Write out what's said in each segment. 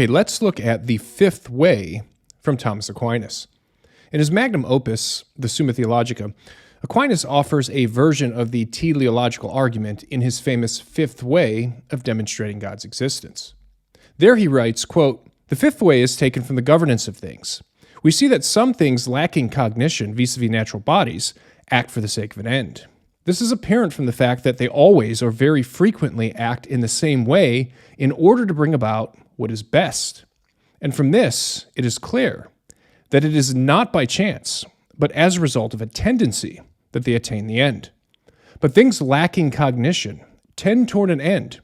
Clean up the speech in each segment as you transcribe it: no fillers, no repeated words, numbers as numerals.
Okay, let's look at the fifth way from Thomas Aquinas. In his magnum opus, the Summa Theologica, Aquinas offers a version of the teleological argument in his famous fifth way of demonstrating God's existence. There he writes, quote, "The fifth way is taken from the governance of things. We see that some things lacking cognition vis-a-vis natural bodies act for the sake of an end. This is apparent from the fact that they always or very frequently act in the same way in order to bring about what is best. And from this, it is clear that it is not by chance, but as a result of a tendency that they attain the end. But things lacking cognition tend toward an end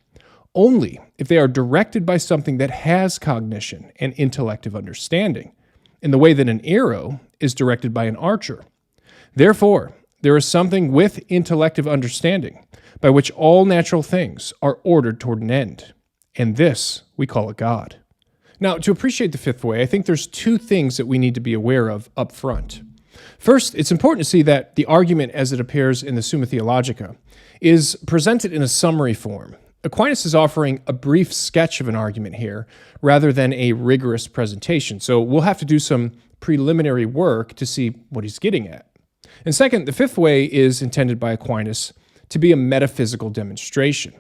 only if they are directed by something that has cognition and intellective understanding, in the way that an arrow is directed by an archer. Therefore, there is something with intellective understanding by which all natural things are ordered toward an end, and this we call a God." Now, to appreciate the fifth way, I think there's two things that we need to be aware of up front. First, it's important to see that the argument as it appears in the Summa Theologica is presented in a summary form. Aquinas is offering a brief sketch of an argument here rather than a rigorous presentation, so we'll have to do some preliminary work to see what he's getting at. And second, the fifth way is intended by Aquinas to be a metaphysical demonstration.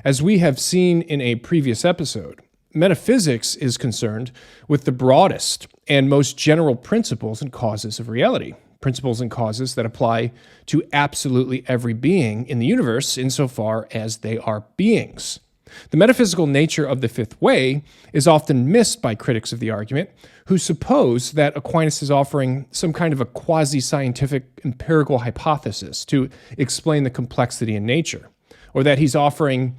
As we have seen in a previous episode, metaphysics is concerned with the broadest and most general principles and causes of reality, principles and causes that apply to absolutely every being in the universe insofar as they are beings. The metaphysical nature of the fifth way is often missed by critics of the argument who suppose that Aquinas is offering some kind of a quasi-scientific empirical hypothesis to explain the complexity in nature, or that he's offering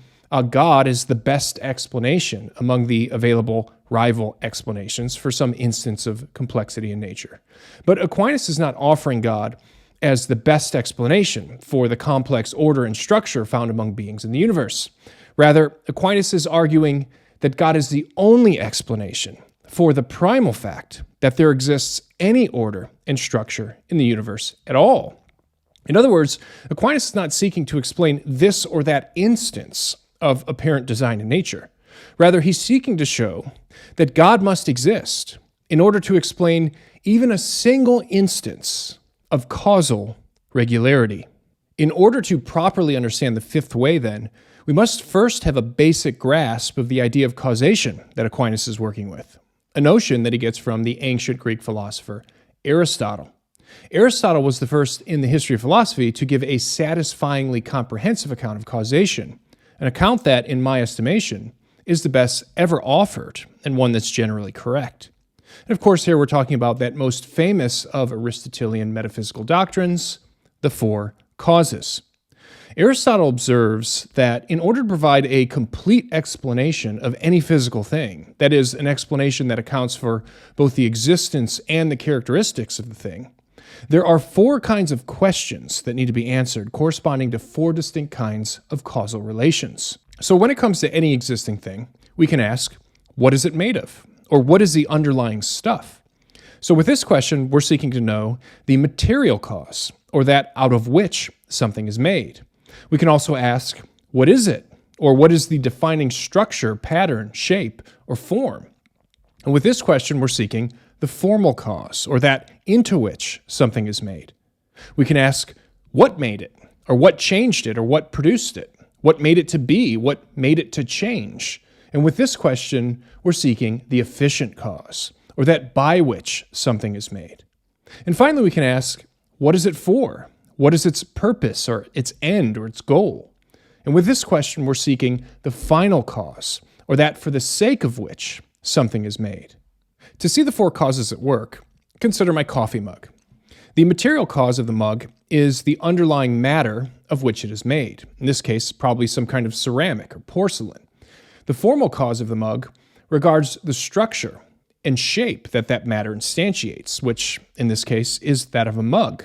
God as the best explanation among the available rival explanations for some instance of complexity in nature. But Aquinas is not offering God as the best explanation for the complex order and structure found among beings in the universe. Rather, Aquinas is arguing that God is the only explanation for the primal fact that there exists any order and structure in the universe at all. In other words, Aquinas is not seeking to explain this or that instance of apparent design in nature. Rather, he's seeking to show that God must exist in order to explain even a single instance of causal regularity. In order to properly understand the fifth way, then, we must first have a basic grasp of the idea of causation that Aquinas is working with, a notion that he gets from the ancient Greek philosopher Aristotle. Aristotle was the first in the history of philosophy to give a satisfyingly comprehensive account of causation, an account that, in my estimation, is the best ever offered and one that's generally correct. And of course, here we're talking about that most famous of Aristotelian metaphysical doctrines, the four causes. Aristotle observes that in order to provide a complete explanation of any physical thing, that is, an explanation that accounts for both the existence and the characteristics of the thing, there are four kinds of questions that need to be answered corresponding to four distinct kinds of causal relations. So when it comes to any existing thing, we can ask, what is it made of? Or what is the underlying stuff? So with this question, we're seeking to know the material cause, or that out of which something is made. We can also ask, what is it? Or what is the defining structure, pattern, shape, or form? And with this question, we're seeking the formal cause, or that into which something is made. We can ask, what made it? Or what changed it? Or what produced it? What made it to be? What made it to change? And with this question, we're seeking the efficient cause, or that by which something is made. And finally, we can ask, what is it for? What is its purpose, or its end, or its goal? And with this question, we're seeking the final cause, or that for the sake of which something is made. To see the four causes at work, consider my coffee mug. The material cause of the mug is the underlying matter of which it is made. In this case, probably some kind of ceramic or porcelain. The formal cause of the mug regards the structure and shape that matter instantiates, which in this case is that of a mug.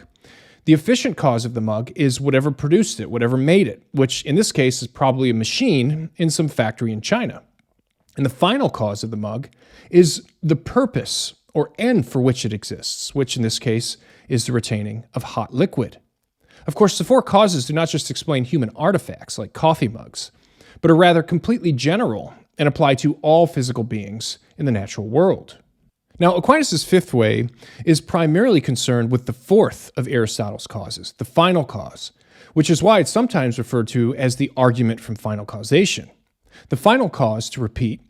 The efficient cause of the mug is whatever produced it, whatever made it, which in this case is probably a machine in some factory in China. And the final cause of the mug is the purpose or end for which it exists, which in this case is the retaining of hot liquid. Of course, the four causes do not just explain human artifacts like coffee mugs, but are rather completely general and apply to all physical beings in the natural world. Now, Aquinas' fifth way is primarily concerned with the fourth of Aristotle's causes, the final cause, which is why it's sometimes referred to as the argument from final causation. The final cause, to repeat,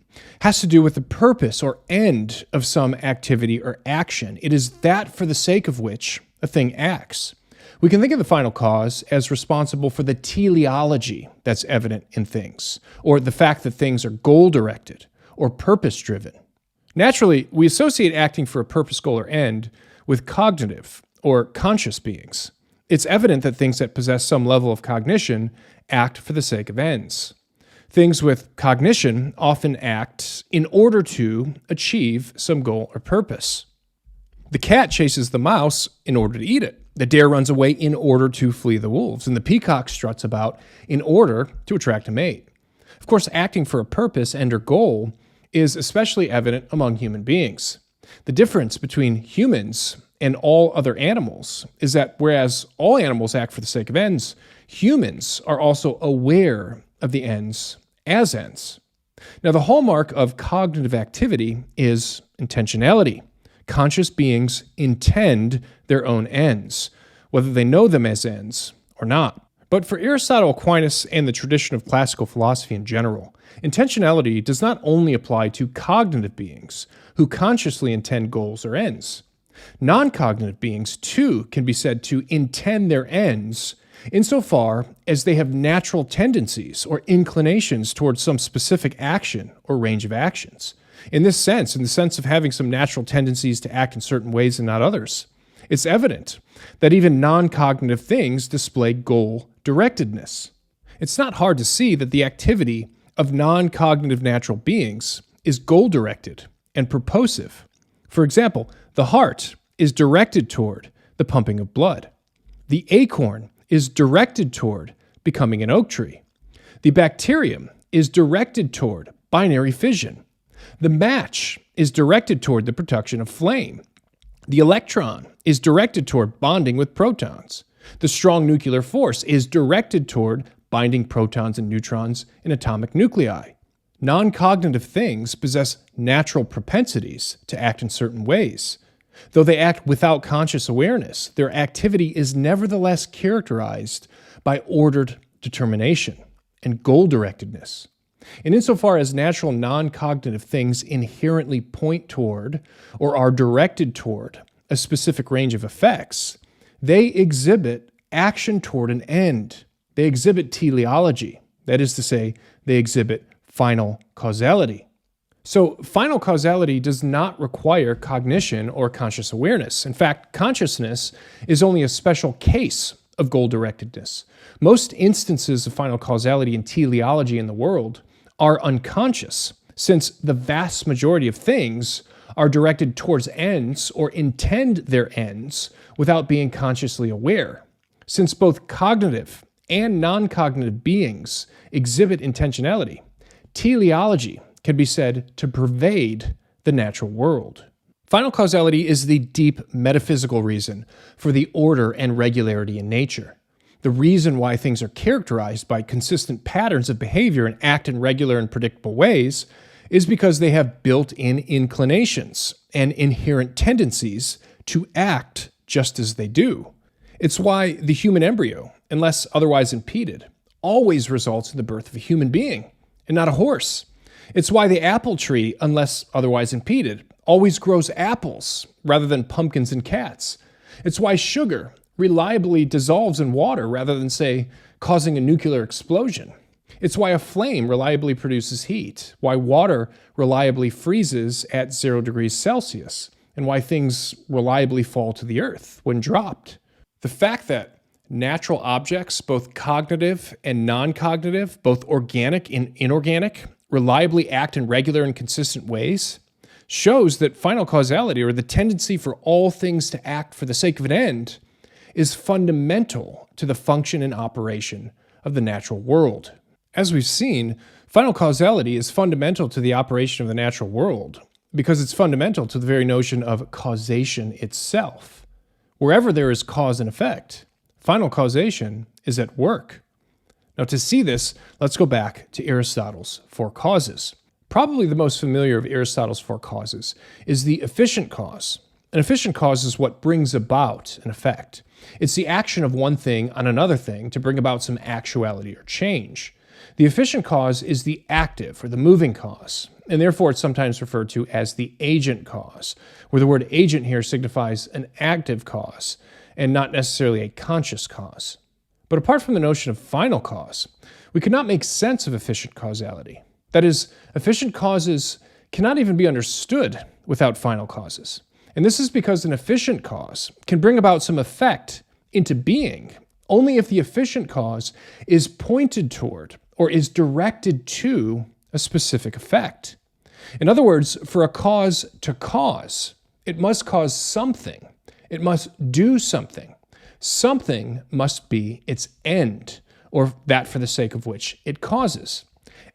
has to do with the purpose or end of some activity or action. It is that for the sake of which a thing acts. We can think of the final cause as responsible for the teleology that's evident in things, or the fact that things are goal-directed or purpose-driven. Naturally, we associate acting for a purpose, goal, or end with cognitive or conscious beings. It's evident that things that possess some level of cognition act for the sake of ends. Things with cognition often act in order to achieve some goal or purpose. The cat chases the mouse in order to eat it. The deer runs away in order to flee the wolves, and the peacock struts about in order to attract a mate. Of course, acting for a purpose, end, or goal is especially evident among human beings. The difference between humans and all other animals is that whereas all animals act for the sake of ends, humans are also aware of the ends as ends. Now, the hallmark of cognitive activity is intentionality. Conscious beings intend their own ends, whether they know them as ends or not. But for Aristotle, Aquinas, and the tradition of classical philosophy in general, intentionality does not only apply to cognitive beings who consciously intend goals or ends. Non-cognitive beings, too, can be said to intend their ends insofar as they have natural tendencies or inclinations towards some specific action or range of actions. In this sense, in the sense of having some natural tendencies to act in certain ways and not others, it's evident that even non-cognitive things display goal-directedness. It's not hard to see that the activity of non-cognitive natural beings is goal-directed and purposive. For example, the heart is directed toward the pumping of blood. The acorn is directed toward becoming an oak tree. The bacterium is directed toward binary fission. The match is directed toward the production of flame. The electron is directed toward bonding with protons. The strong nuclear force is directed toward binding protons and neutrons in atomic nuclei. Non-cognitive things possess natural propensities to act in certain ways. Though they act without conscious awareness, their activity is nevertheless characterized by ordered determination and goal-directedness. And insofar as natural non-cognitive things inherently point toward or are directed toward a specific range of effects, they exhibit action toward an end. They exhibit teleology. That is to say, they exhibit final causality. So final causality does not require cognition or conscious awareness. In fact, consciousness is only a special case of goal-directedness. Most instances of final causality and teleology in the world are unconscious, since the vast majority of things are directed towards ends or intend their ends without being consciously aware. Since both cognitive and non-cognitive beings exhibit intentionality, teleology can be said to pervade the natural world. Final causality is the deep metaphysical reason for the order and regularity in nature. The reason why things are characterized by consistent patterns of behavior and act in regular and predictable ways is because they have built-in inclinations and inherent tendencies to act just as they do. It's why the human embryo, unless otherwise impeded, always results in the birth of a human being and not a horse. It's why the apple tree, unless otherwise impeded, always grows apples rather than pumpkins and cats. It's why sugar reliably dissolves in water rather than, say, causing a nuclear explosion. It's why a flame reliably produces heat, why water reliably freezes at 0 degrees Celsius, and why things reliably fall to the earth when dropped. The fact that natural objects, both cognitive and non-cognitive, both organic and inorganic, reliably act in regular and consistent ways, shows that final causality, or the tendency for all things to act for the sake of an end, is fundamental to the function and operation of the natural world. As we've seen, final causality is fundamental to the operation of the natural world because it's fundamental to the very notion of causation itself. Wherever there is cause and effect, final causation is at work. Now, to see this, let's go back to Aristotle's four causes. Probably the most familiar of Aristotle's four causes is the efficient cause. An efficient cause is what brings about an effect. It's the action of one thing on another thing to bring about some actuality or change. The efficient cause is the active or the moving cause, and therefore it's sometimes referred to as the agent cause, where the word agent here signifies an active cause and not necessarily a conscious cause. But apart from the notion of final cause, we could not make sense of efficient causality. That is, efficient causes cannot even be understood without final causes. And this is because an efficient cause can bring about some effect into being only if the efficient cause is pointed toward or is directed to a specific effect. In other words, for a cause to cause, it must cause something. It must do something. Something must be its end, or that for the sake of which it causes.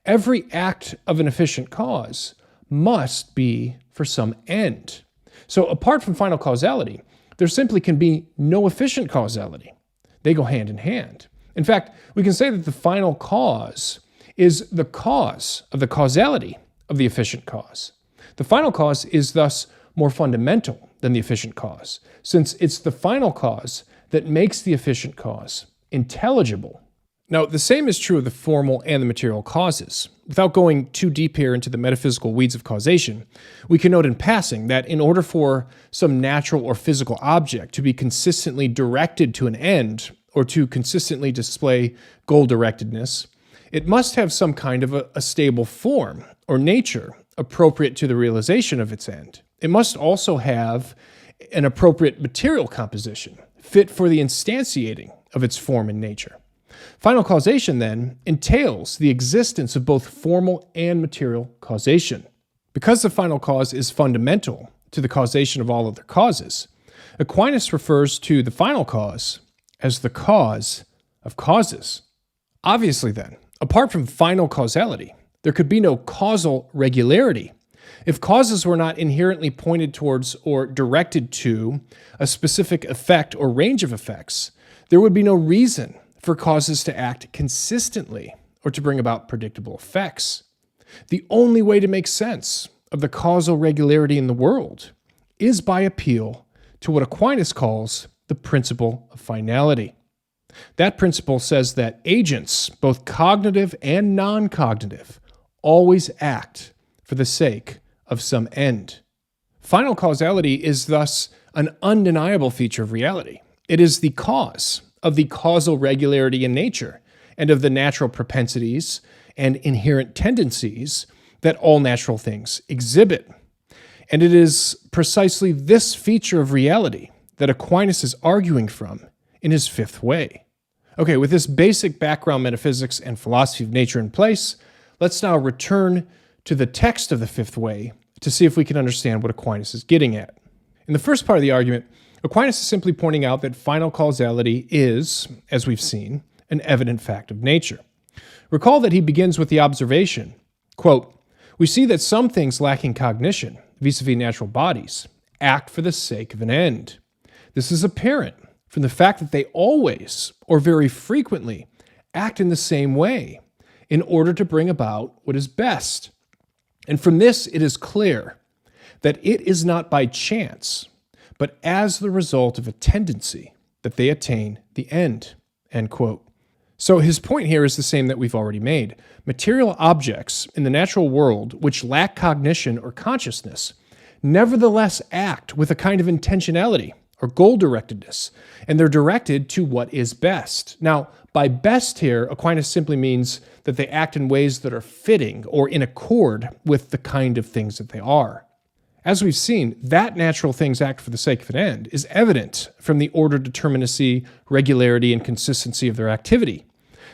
Every act of an efficient cause must be for some end. So apart from final causality, there simply can be no efficient causality. They go hand in hand. In fact, we can say that the final cause is the cause of the causality of the efficient cause. The final cause is thus more fundamental than the efficient cause, since it's the final cause that makes the efficient cause intelligible. Now, the same is true of the formal and the material causes. Without going too deep here into the metaphysical weeds of causation, we can note in passing that in order for some natural or physical object to be consistently directed to an end, or to consistently display goal-directedness, it must have some kind of a stable form or nature appropriate to the realization of its end. It must also have an appropriate material composition, fit for the instantiating of its form and nature. Final causation, then, entails the existence of both formal and material causation. Because the final cause is fundamental to the causation of all other causes, Aquinas refers to the final cause as the cause of causes. Obviously, then, apart from final causality, there could be no causal regularity. If causes were not inherently pointed towards or directed to a specific effect or range of effects, there would be no reason for causes to act consistently or to bring about predictable effects. The only way to make sense of the causal regularity in the world is by appeal to what Aquinas calls the principle of finality. That principle says that agents, both cognitive and non-cognitive, always act for the sake of some end. Final causality is thus an undeniable feature of reality. It is the cause of the causal regularity in nature and of the natural propensities and inherent tendencies that all natural things exhibit. And it is precisely this feature of reality that Aquinas is arguing from in his fifth way. Okay, with this basic background metaphysics and philosophy of nature in place, let's now return to the text of the fifth way to see if we can understand what Aquinas is getting at. In the first part of the argument, Aquinas is simply pointing out that final causality is, as we've seen, an evident fact of nature. Recall that he begins with the observation, quote, "We see that some things lacking cognition, vis-a-vis natural bodies, act for the sake of an end. This is apparent from the fact that they always, or very frequently, act in the same way, in order to bring about what is best. And from this it is clear that it is not by chance, but as the result of a tendency that they attain the end." End quote. So his point here is the same that we've already made. Material objects in the natural world which lack cognition or consciousness nevertheless act with a kind of intentionality or goal-directedness, and they're directed to what is best. Now, by best here, Aquinas simply means that they act in ways that are fitting or in accord with the kind of things that they are. As we've seen, that natural things act for the sake of an end is evident from the ordered determinacy, regularity, and consistency of their activity.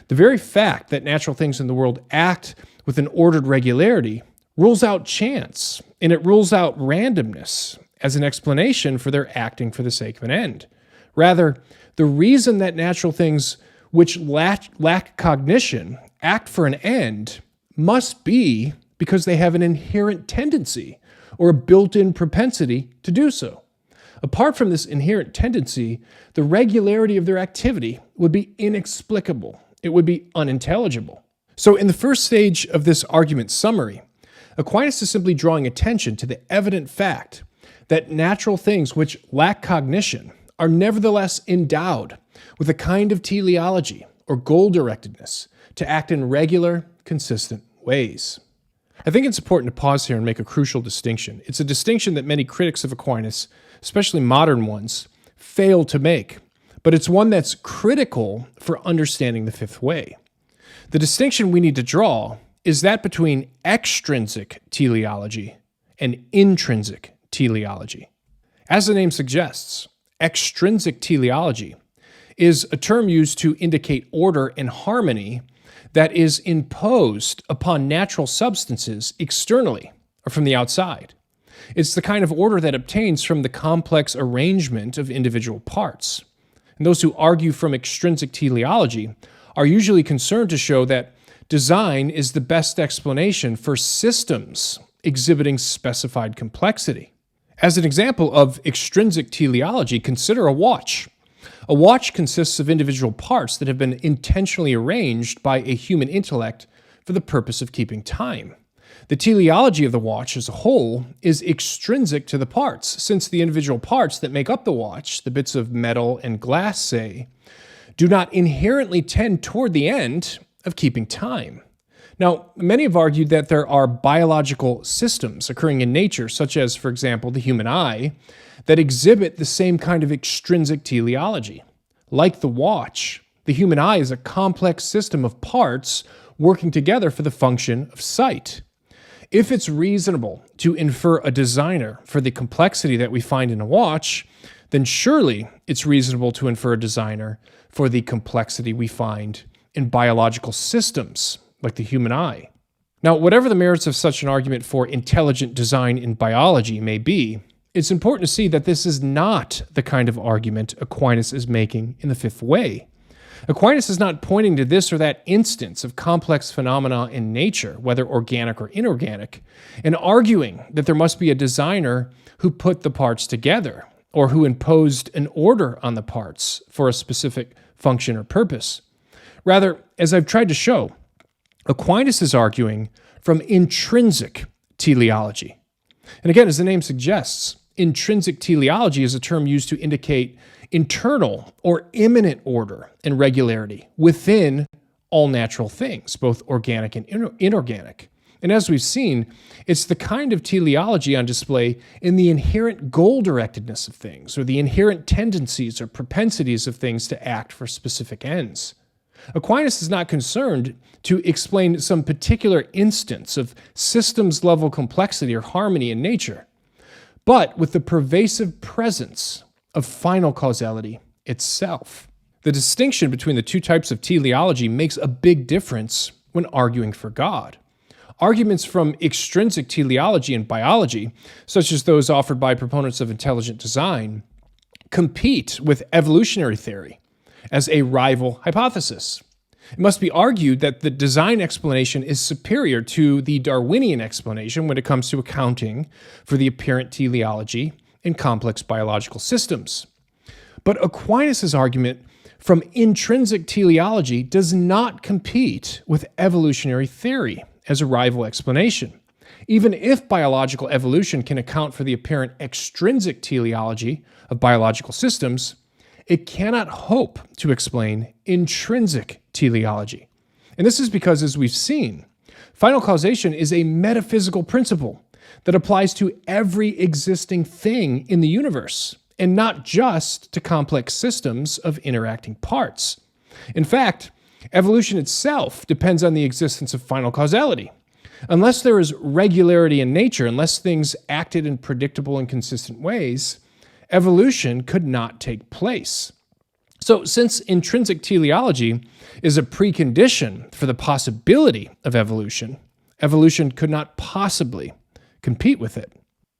The very fact that natural things in the world act with an ordered regularity rules out chance, and it rules out randomness as an explanation for their acting for the sake of an end. Rather, the reason that natural things which lack cognition act for an end must be because they have an inherent tendency or a built-in propensity to do so. Apart from this inherent tendency, the regularity of their activity would be inexplicable. It would be unintelligible. So in the first stage of this argument summary, Aquinas is simply drawing attention to the evident fact that natural things which lack cognition are nevertheless endowed with a kind of teleology or goal-directedness to act in regular, consistent ways. I think it's important to pause here and make a crucial distinction. It's a distinction that many critics of Aquinas, especially modern ones, fail to make, but it's one that's critical for understanding the fifth way. The distinction we need to draw is that between extrinsic teleology and intrinsic teleology. As the name suggests, extrinsic teleology is a term used to indicate order and harmony that is imposed upon natural substances externally or from the outside. It's the kind of order that obtains from the complex arrangement of individual parts. And those who argue from extrinsic teleology are usually concerned to show that design is the best explanation for systems exhibiting specified complexity. As an example of extrinsic teleology, consider a watch. A watch consists of individual parts that have been intentionally arranged by a human intellect for the purpose of keeping time. The teleology of the watch as a whole is extrinsic to the parts, since the individual parts that make up the watch, the bits of metal and glass, say, do not inherently tend toward the end of keeping time. Now, many have argued that there are biological systems occurring in nature, such as, for example, the human eye, that exhibit the same kind of extrinsic teleology. Like the watch, the human eye is a complex system of parts working together for the function of sight. If it's reasonable to infer a designer for the complexity that we find in a watch, then surely it's reasonable to infer a designer for the complexity we find in biological systems, like the human eye. Now, whatever the merits of such an argument for intelligent design in biology may be, it's important to see that this is not the kind of argument Aquinas is making in the fifth way. Aquinas is not pointing to this or that instance of complex phenomena in nature, whether organic or inorganic, and arguing that there must be a designer who put the parts together or who imposed an order on the parts for a specific function or purpose. Rather, as I've tried to show, Aquinas is arguing from intrinsic teleology. And again, as the name suggests, intrinsic teleology is a term used to indicate internal or immanent order and regularity within all natural things, both organic and inorganic. And as we've seen, it's the kind of teleology on display in the inherent goal-directedness of things, or the inherent tendencies or propensities of things to act for specific ends. Aquinas is not concerned to explain some particular instance of systems-level complexity or harmony in nature, but with the pervasive presence of final causality itself. The distinction between the two types of teleology makes a big difference when arguing for God. Arguments from extrinsic teleology in biology, such as those offered by proponents of intelligent design, compete with evolutionary theory as a rival hypothesis. It must be argued that the design explanation is superior to the Darwinian explanation when it comes to accounting for the apparent teleology in complex biological systems. But Aquinas' argument from intrinsic teleology does not compete with evolutionary theory as a rival explanation. Even if biological evolution can account for the apparent extrinsic teleology of biological systems, it cannot hope to explain intrinsic teleology. And this is because, as we've seen, final causation is a metaphysical principle that applies to every existing thing in the universe, and not just to complex systems of interacting parts. In fact, evolution itself depends on the existence of final causality. Unless there is regularity in nature, unless things acted in predictable and consistent ways, evolution could not take place. So, since intrinsic teleology is a precondition for the possibility of evolution, evolution could not possibly compete with it.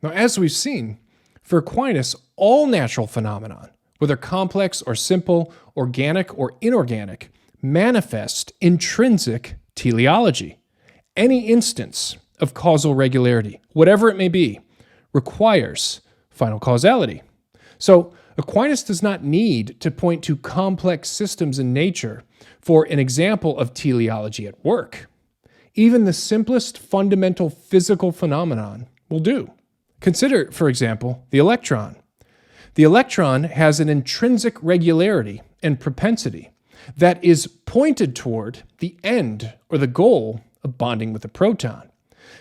Now, as we've seen, for Aquinas, all natural phenomena, whether complex or simple, organic or inorganic, manifest intrinsic teleology. Any instance of causal regularity, whatever it may be, requires final causality. So Aquinas does not need to point to complex systems in nature for an example of teleology at work. Even the simplest fundamental physical phenomenon will do. Consider, for example, the electron. The electron has an intrinsic regularity and propensity that is pointed toward the end or the goal of bonding with a proton.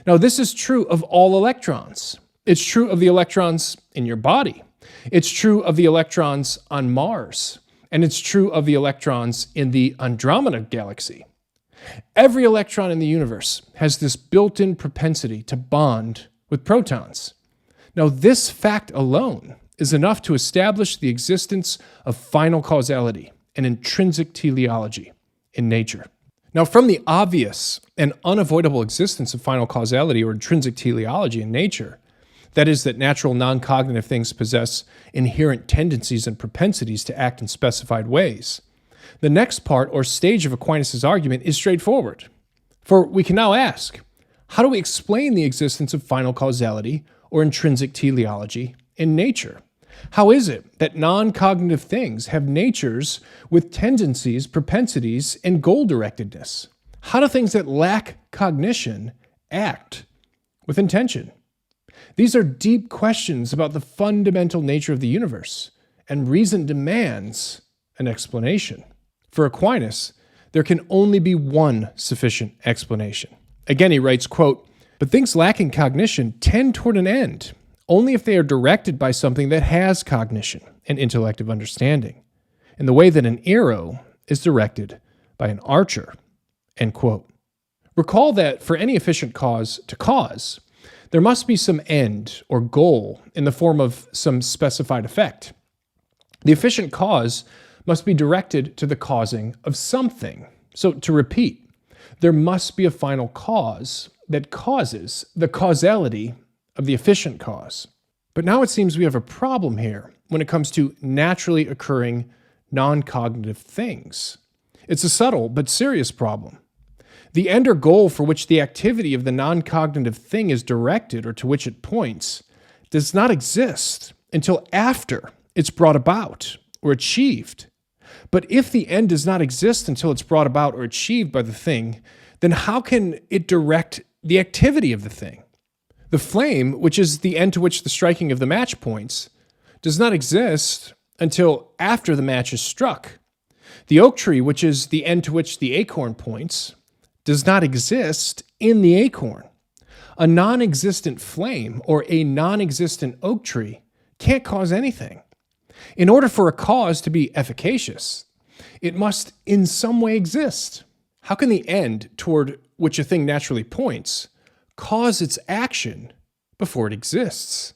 Now, this is true of all electrons. It's true of the electrons in your body. It's true of the electrons on Mars. And it's true of the electrons in the Andromeda galaxy. Every electron in the universe has this built-in propensity to bond with protons. Now, this fact alone is enough to establish the existence of final causality and intrinsic teleology in nature. Now, from the obvious and unavoidable existence of final causality or intrinsic teleology in nature, that is, that natural non-cognitive things possess inherent tendencies and propensities to act in specified ways, the next part or stage of Aquinas' argument is straightforward. For we can now ask, how do we explain the existence of final causality or intrinsic teleology in nature? How is it that non-cognitive things have natures with tendencies, propensities, and goal-directedness? How do things that lack cognition act with intention? These are deep questions about the fundamental nature of the universe, and reason demands an explanation. For Aquinas, there can only be one sufficient explanation. Again, he writes, quote, "But things lacking cognition tend toward an end, only if they are directed by something that has cognition and intellective understanding, in the way that an arrow is directed by an archer." End quote. Recall that for any efficient cause to cause, there must be some end or goal in the form of some specified effect. The efficient cause must be directed to the causing of something. So to repeat, there must be a final cause that causes the causality of the efficient cause. But now it seems we have a problem here when it comes to naturally occurring non-cognitive things. It's a subtle but serious problem. The end or goal for which the activity of the non-cognitive thing is directed or to which it points does not exist until after it's brought about or achieved. But if the end does not exist until it's brought about or achieved by the thing, then how can it direct the activity of the thing? The flame, which is the end to which the striking of the match points, does not exist until after the match is struck. The oak tree, which is the end to which the acorn points, does not exist in the acorn. A non-existent flame or a non-existent oak tree can't cause anything. In order for a cause to be efficacious, it must in some way exist. How can the end toward which a thing naturally points cause its action before it exists?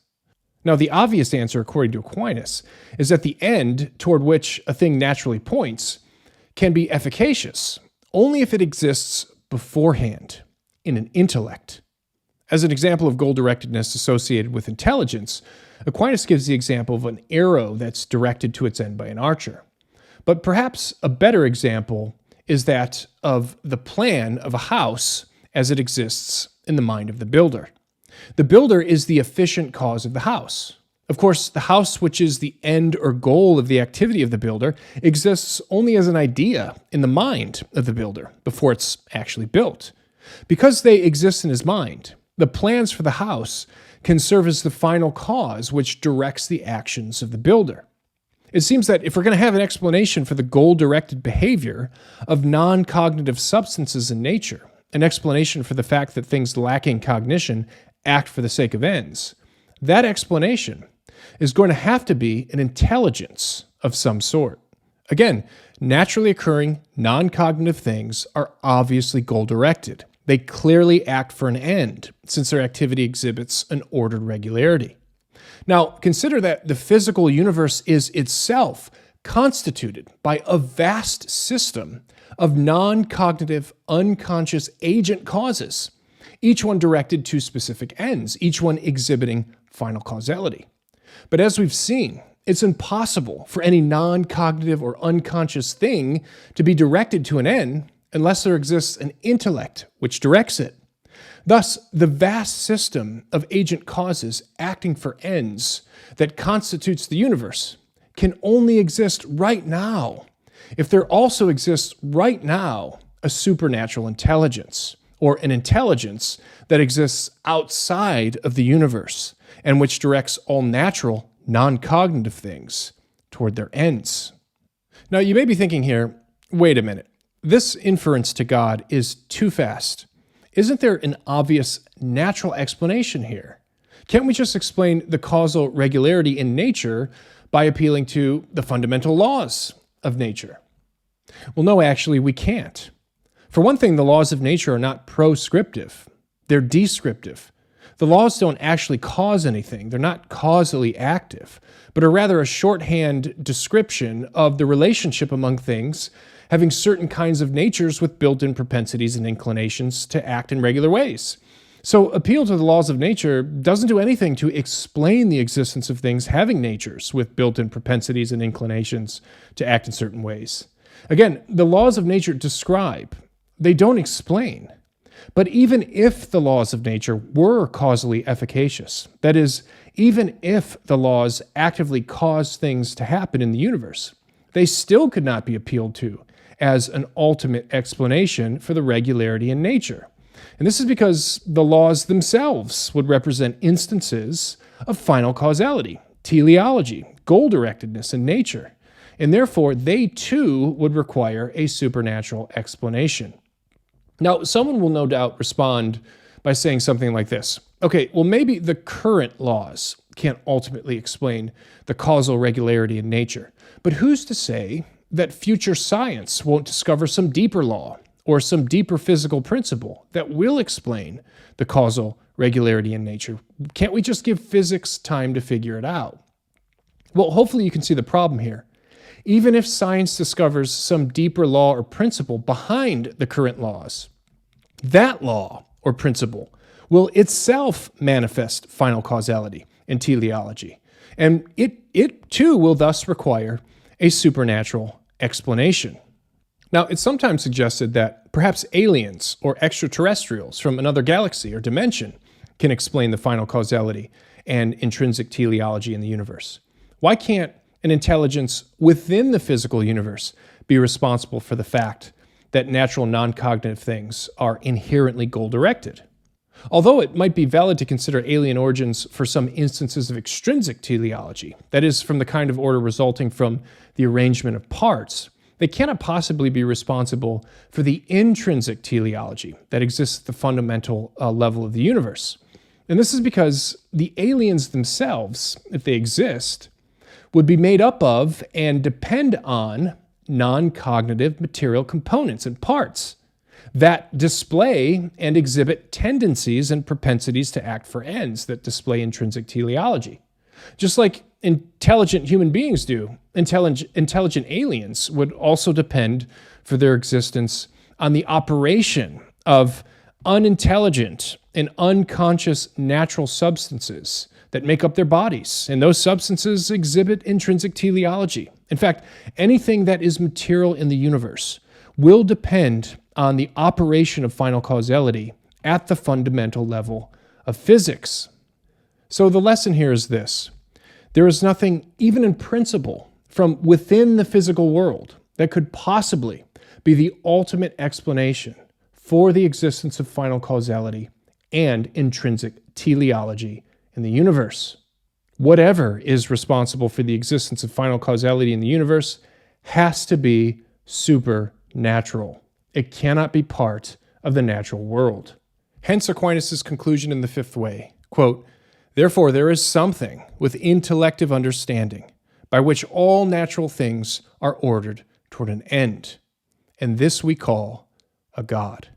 Now, the obvious answer, according to Aquinas, is that the end toward which a thing naturally points can be efficacious only if it exists beforehand in an intellect. As an example of goal-directedness associated with intelligence, Aquinas gives the example of an arrow that's directed to its end by an archer. But perhaps a better example is that of the plan of a house as it exists in the mind of the builder. The builder is the efficient cause of the house. Of course, the house, which is the end or goal of the activity of the builder, exists only as an idea in the mind of the builder before it's actually built. Because they exist in his mind, the plans for the house can serve as the final cause which directs the actions of the builder. It seems that if we're going to have an explanation for the goal-directed behavior of non-cognitive substances in nature, an explanation for the fact that things lacking cognition act for the sake of ends, that explanation is going to have to be an intelligence of some sort. Again, naturally occurring non-cognitive things are obviously goal-directed. They clearly act for an end, since their activity exhibits an ordered regularity. Now, consider that the physical universe is itself constituted by a vast system of non-cognitive, unconscious agent causes, each one directed to specific ends, each one exhibiting final causality. But as we've seen, it's impossible for any non-cognitive or unconscious thing to be directed to an end unless there exists an intellect which directs it. Thus, the vast system of agent causes acting for ends that constitutes the universe can only exist right now if there also exists right now a supernatural intelligence, or an intelligence that exists outside of the universe and which directs all natural, non-cognitive things toward their ends. Now, you may be thinking here, wait a minute, this inference to God is too fast. Isn't there an obvious natural explanation here? Can't we just explain the causal regularity in nature by appealing to the fundamental laws of nature? Well, no, actually, we can't. For one thing, the laws of nature are not proscriptive. They're descriptive. The laws don't actually cause anything. They're not causally active, but are rather a shorthand description of the relationship among things having certain kinds of natures with built-in propensities and inclinations to act in regular ways. So appeal to the laws of nature doesn't do anything to explain the existence of things having natures with built-in propensities and inclinations to act in certain ways. Again, the laws of nature describe, they don't explain. But even if the laws of nature were causally efficacious, that is, even if the laws actively cause things to happen in the universe, they still could not be appealed to as an ultimate explanation for the regularity in nature. And this is because the laws themselves would represent instances of final causality, teleology, goal-directedness in nature, and therefore they too would require a supernatural explanation. Now, someone will no doubt respond by saying something like this. Okay, well, maybe the current laws can't ultimately explain the causal regularity in nature, but who's to say that future science won't discover some deeper law or some deeper physical principle that will explain the causal regularity in nature? Can't we just give physics time to figure it out? Well, hopefully you can see the problem here. Even if science discovers some deeper law or principle behind the current laws, that law or principle will itself manifest final causality and teleology, and it too will thus require a supernatural explanation. Now, it's sometimes suggested that perhaps aliens or extraterrestrials from another galaxy or dimension can explain the final causality and intrinsic teleology in the universe. Why can't an intelligence within the physical universe be responsible for the fact that natural non-cognitive things are inherently goal-directed? Although it might be valid to consider alien origins for some instances of extrinsic teleology, that is, from the kind of order resulting from the arrangement of parts, they cannot possibly be responsible for the intrinsic teleology that exists at the fundamental level of the universe. And this is because the aliens themselves, if they exist, would be made up of and depend on non-cognitive material components and parts that display and exhibit tendencies and propensities to act for ends that display intrinsic teleology. Just like intelligent human beings do, intelligent aliens would also depend for their existence on the operation of unintelligent and unconscious natural substances that make up their bodies, and those substances exhibit intrinsic teleology. In fact, anything that is material in the universe will depend on the operation of final causality at the fundamental level of physics. So the lesson here is this: there is nothing, even in principle, from within the physical world that could possibly be the ultimate explanation for the existence of final causality and intrinsic teleology in the universe. Whatever is responsible for the existence of final causality in the universe has to be supernatural. It cannot be part of the natural world. Hence Aquinas' conclusion in the fifth way, quote, "Therefore there is something with intellective understanding by which all natural things are ordered toward an end, and this we call a God."